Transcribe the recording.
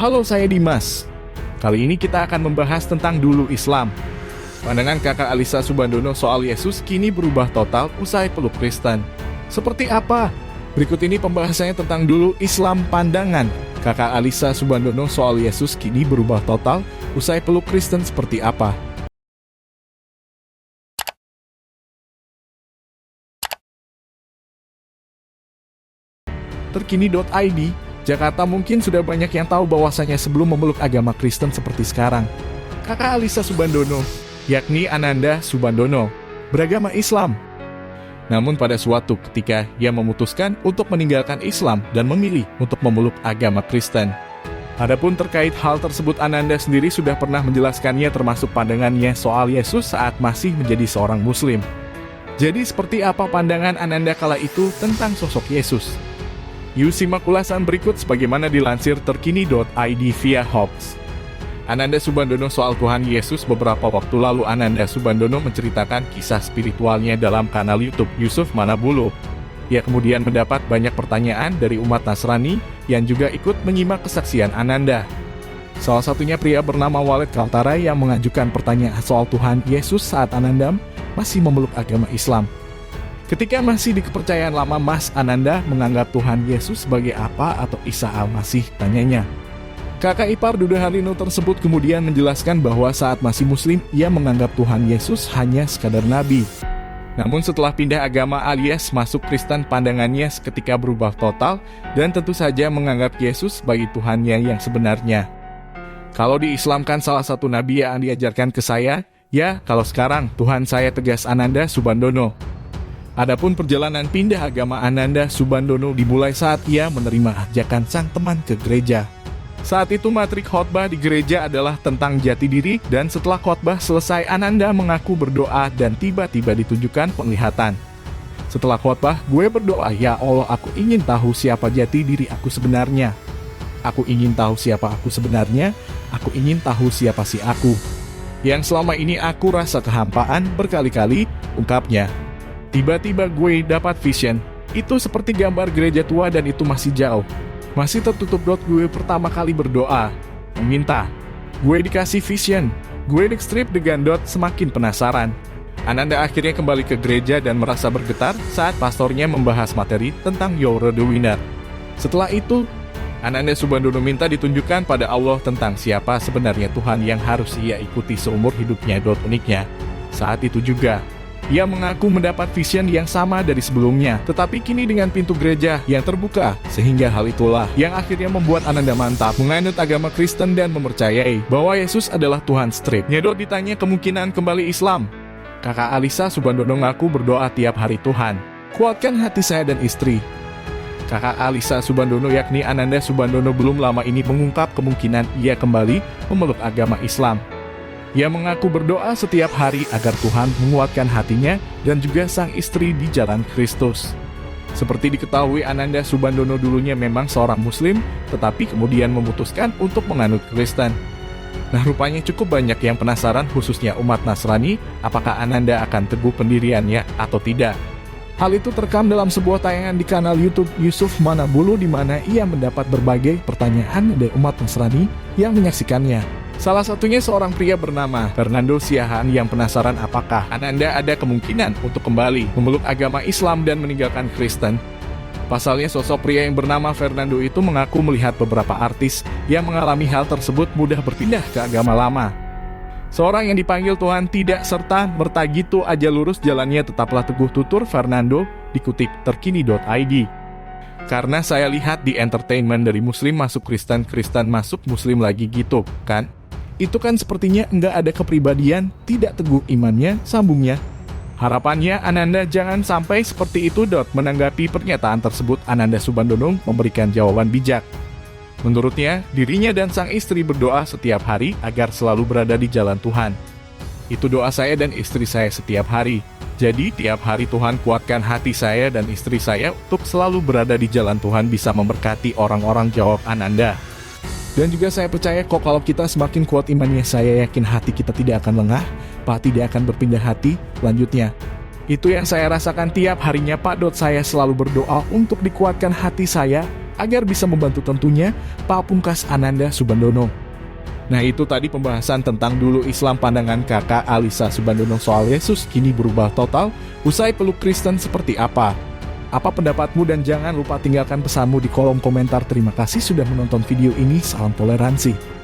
Halo, saya Dimas. Kali ini kita akan membahas tentang dulu Islam. Pandangan kakak Alisa Subandono soal Yesus kini berubah total usai peluk Kristen. Seperti apa? Berikut ini pembahasannya tentang dulu Islam pandangan kakak Alisa Subandono soal Yesus kini berubah total usai peluk Kristen seperti apa? Terkini.id, Jakarta mungkin sudah banyak yang tahu bahwasanya sebelum memeluk agama Kristen seperti sekarang, kakak Alisa Subandono, yakni Ananda Subandono, beragama Islam. Namun pada suatu ketika ia memutuskan untuk meninggalkan Islam dan memilih untuk memeluk agama Kristen. Adapun terkait hal tersebut, Ananda sendiri sudah pernah menjelaskannya termasuk pandangannya soal Yesus saat masih menjadi seorang Muslim. Jadi seperti apa pandangan Ananda kala itu tentang sosok Yesus? Yuk simak ulasan berikut sebagaimana dilansir terkini.id via Hoax. Ananda Subandono soal Tuhan Yesus. Beberapa waktu lalu Ananda Subandono menceritakan kisah spiritualnya dalam kanal YouTube Yusuf Manabulu. Ia kemudian mendapat banyak pertanyaan dari umat Nasrani yang juga ikut menyimak kesaksian Ananda. Salah satunya pria bernama Walid Kaltara yang mengajukan pertanyaan soal Tuhan Yesus saat Ananda masih memeluk agama Islam. Ketika masih di kepercayaan lama, Mas Ananda menganggap Tuhan Yesus sebagai apa atau Isa Al-Masih, tanyanya. Kakak ipar Duda Harlino tersebut kemudian menjelaskan bahwa saat masih Muslim, ia menganggap Tuhan Yesus hanya sekadar nabi. Namun setelah pindah agama alias masuk Kristen, pandangannya seketika berubah total dan tentu saja menganggap Yesus sebagai Tuhannya yang sebenarnya. Kalau diislamkan salah satu nabi yang diajarkan ke saya, ya kalau sekarang Tuhan saya, tegas Ananda Subandono. Adapun perjalanan pindah agama Ananda Subandono dimulai saat ia menerima ajakan sang teman ke gereja. Saat itu materi khotbah di gereja adalah tentang jati diri, dan setelah khotbah selesai Ananda mengaku berdoa dan tiba-tiba ditunjukkan penglihatan. Setelah khotbah, gue berdoa, ya Allah, aku ingin tahu siapa jati diri aku sebenarnya. Aku ingin tahu siapa aku sebenarnya, aku ingin tahu siapa si aku. Yang selama ini aku rasa kehampaan berkali-kali, ungkapnya. Tiba-tiba gue dapat vision. Itu seperti gambar gereja tua dan itu masih jauh. Masih tertutup. Gue pertama kali berdoa, meminta. Gue dikasih vision. Gue di-strip dengan dot, semakin penasaran. Ananda akhirnya kembali ke gereja dan merasa bergetar saat pastornya membahas materi tentang You're the Winner. Setelah itu, Ananda Subandono minta ditunjukkan pada Allah tentang siapa sebenarnya Tuhan yang harus ia ikuti seumur hidupnya. Uniknya, saat itu juga ia mengaku mendapat vision yang sama dari sebelumnya, tetapi kini dengan pintu gereja yang terbuka, sehingga hal itulah yang akhirnya membuat Ananda mantap menganut agama Kristen dan mempercayai bahwa Yesus adalah Tuhan strip. Nyedot ditanya kemungkinan kembali Islam. Kakak Alisa Subandono ngaku berdoa tiap hari, Tuhan, kuatkan hati saya dan istri. Kakak Alisa Subandono yakni Ananda Subandono belum lama ini mengungkap kemungkinan ia kembali memeluk agama Islam. Ia mengaku berdoa setiap hari agar Tuhan menguatkan hatinya dan juga sang istri di jalan Kristus. Seperti diketahui, Ananda Subandono dulunya memang seorang Muslim, tetapi kemudian memutuskan untuk menganut Kristen. Nah, rupanya cukup banyak yang penasaran, khususnya umat Nasrani, apakah Ananda akan teguh pendiriannya atau tidak. Hal itu terekam dalam sebuah tayangan di kanal YouTube Yusuf Manabulu, di mana ia mendapat berbagai pertanyaan dari umat Nasrani yang menyaksikannya. Salah satunya seorang pria bernama Fernando Siahaan yang penasaran apakah Ananda ada kemungkinan untuk kembali memeluk agama Islam dan meninggalkan Kristen. Pasalnya sosok pria yang bernama Fernando itu mengaku melihat beberapa artis yang mengalami hal tersebut mudah berpindah ke agama lama. Seorang yang dipanggil Tuhan tidak serta merta gitu aja lurus jalannya, tetaplah teguh, tutur Fernando, dikutip terkini.id. Karena saya lihat di entertainment dari Muslim masuk Kristen, Kristen masuk Muslim lagi gitu, kan? Itu kan sepertinya enggak ada kepribadian, tidak teguh imannya, sambungnya. Harapannya Ananda jangan sampai seperti itu. Menanggapi pernyataan tersebut, Ananda Subandono memberikan jawaban bijak. Menurutnya, dirinya dan sang istri berdoa setiap hari agar selalu berada di jalan Tuhan. Itu doa saya dan istri saya setiap hari. Jadi tiap hari Tuhan kuatkan hati saya dan istri saya untuk selalu berada di jalan Tuhan, bisa memberkati orang-orang, jawab Ananda. Dan juga saya percaya kok kalau kita semakin kuat imannya, saya yakin hati kita tidak akan lengah, Pak, tidak akan berpindah hati. Lanjutnya, itu yang saya rasakan tiap harinya, Pak. Saya selalu berdoa untuk dikuatkan hati saya agar bisa membantu tentunya Pak Pungkas Ananda Subandono. Nah itu tadi pembahasan tentang dulu Islam pandangan kakak Alisa Subandono soal Yesus kini berubah total usai peluk Kristen seperti apa. Apa pendapatmu dan jangan lupa tinggalkan pesanmu di kolom komentar. Terima kasih sudah menonton video ini, salam toleransi.